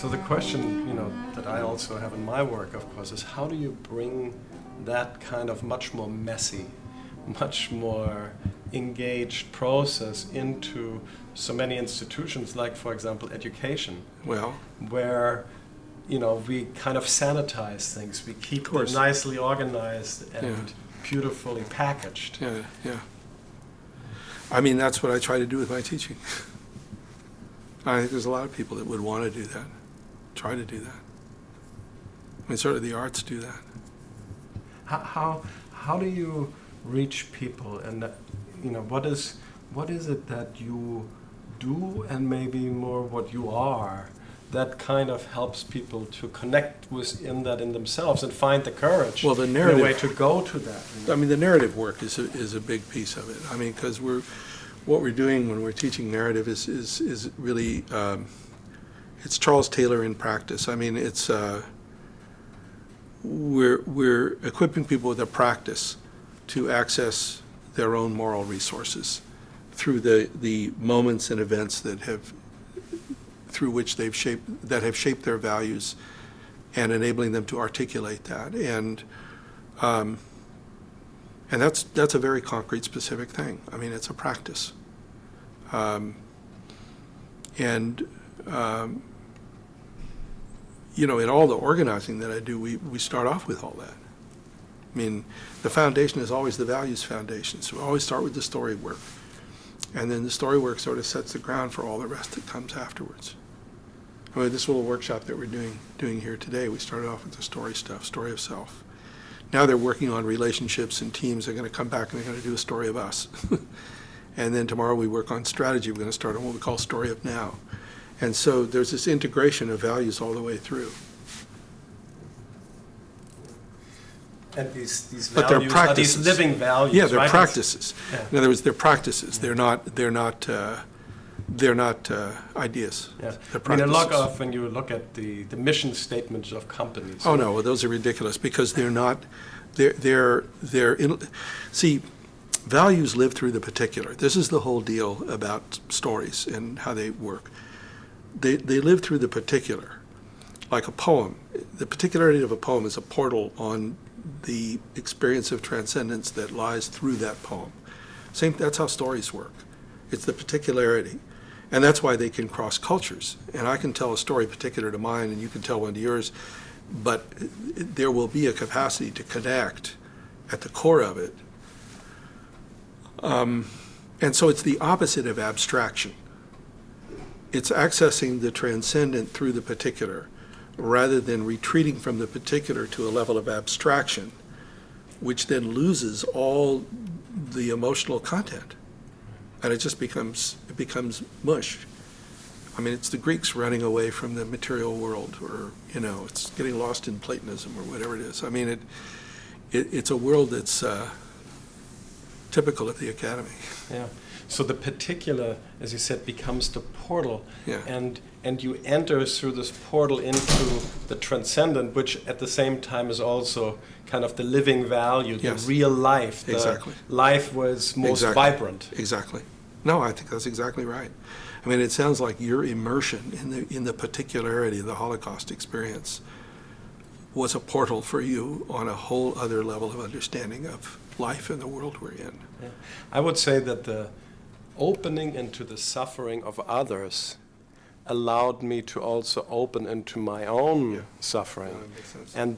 So the question, that I also have in my work, of course, is how do you bring that kind of much more messy, much more engaged process into so many institutions, like, for example, education, Well, where we kind of sanitize things, we keep them nicely organized and beautifully packaged. Yeah. I mean, that's what I try to do with my teaching. I think there's a lot of people that would want to do that, try to do that. I mean, certainly the arts do that. How do you reach people, and what is it that you do, and maybe more what you are, that kind of helps people to connect within that in themselves and find the courage, well, the narrative, in a way to go to that? I mean, the narrative work is a big piece of it. I mean, because what we're doing when we're teaching narrative is really it's Charles Taylor in practice. I mean, it's we're equipping people with a practice to access their own moral resources through the moments and events that have shaped their values, and enabling them to articulate that. And that's a very concrete, specific thing. I mean, it's a practice. In all the organizing that I do, we start off with all that. I mean, the foundation is always the values foundation, so we always start with the story work. And then the story work sort of sets the ground for all the rest that comes afterwards. I mean, this little workshop that we're doing here today, we started off with the story stuff, story of self. Now they're working on relationships and teams. They're going to come back and they're going to do a story of us. And then tomorrow we work on strategy. We're going to start on what we call story of now. And so there's this integration of values all the way through. And these But values they're are these living values. Yeah, they're right? practices. Yeah. In other words, they're practices. They're not ideas. Yeah. They're I mean, a lot practices. of when you look at the mission statements of companies. Oh no, well, those are ridiculous because they're not. See, values live through the particular. This is the whole deal about stories and how they work. They live through the particular, like a poem. The particularity of a poem is a portal on the experience of transcendence that lies through that poem. That's how stories work. It's the particularity. And that's why they can cross cultures. And I can tell a story particular to mine, and you can tell one to yours, but there will be a capacity to connect at the core of it. And so it's the opposite of abstraction. It's accessing the transcendent through the particular, rather than retreating from the particular to a level of abstraction, which then loses all the emotional content. And it just becomes mush. I mean, it's the Greeks running away from the material world, or it's getting lost in Platonism or whatever it is. I mean, it's a world that's typical of the academy. Yeah. So the particular, as you said, becomes the portal, Yeah. and you enter through this portal into the transcendent, which at the same time is also kind of the living value, the Yes. real life, the Exactly. life was most Exactly. vibrant. Exactly. No, I think that's exactly right. I mean, it sounds like your immersion in the particularity of the Holocaust experience was a portal for you on a whole other level of understanding of life in the world we're in. Yeah. I would say that the opening into the suffering of others allowed me to also open into my own suffering. That makes sense. And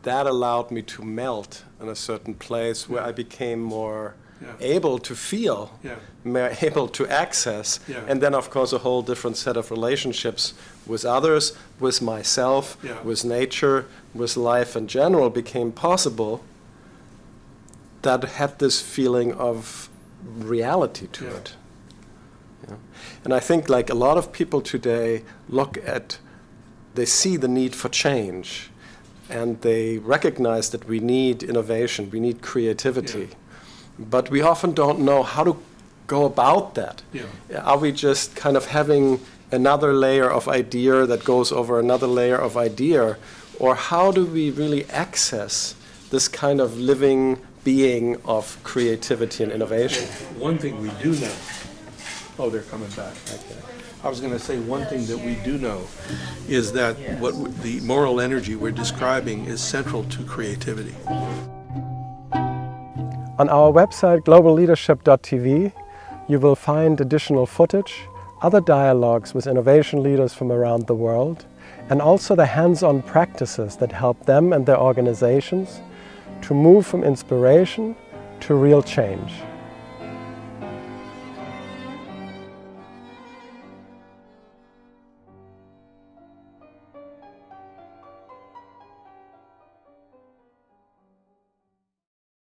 that allowed me to melt in a certain place where I became more able to feel, more able to access, and then of course a whole different set of relationships with others, with myself, with nature, with life in general became possible, that had this feeling of reality to it. Yeah. And I think like a lot of people today they see the need for change, and they recognize that we need innovation, we need creativity. But we often don't know how to go about that. Are we just kind of having another layer of idea that goes over another layer of idea? Or how do we really access this kind of living being of creativity and innovation? One thing we do know, Oh, they're coming back. Okay. I was going to say one thing that we do know is that the moral energy we're describing is central to creativity. On our website globalleadership.tv, you will find additional footage, other dialogues with innovation leaders from around the world, and also the hands-on practices that help them and their organizations to move from inspiration to real change.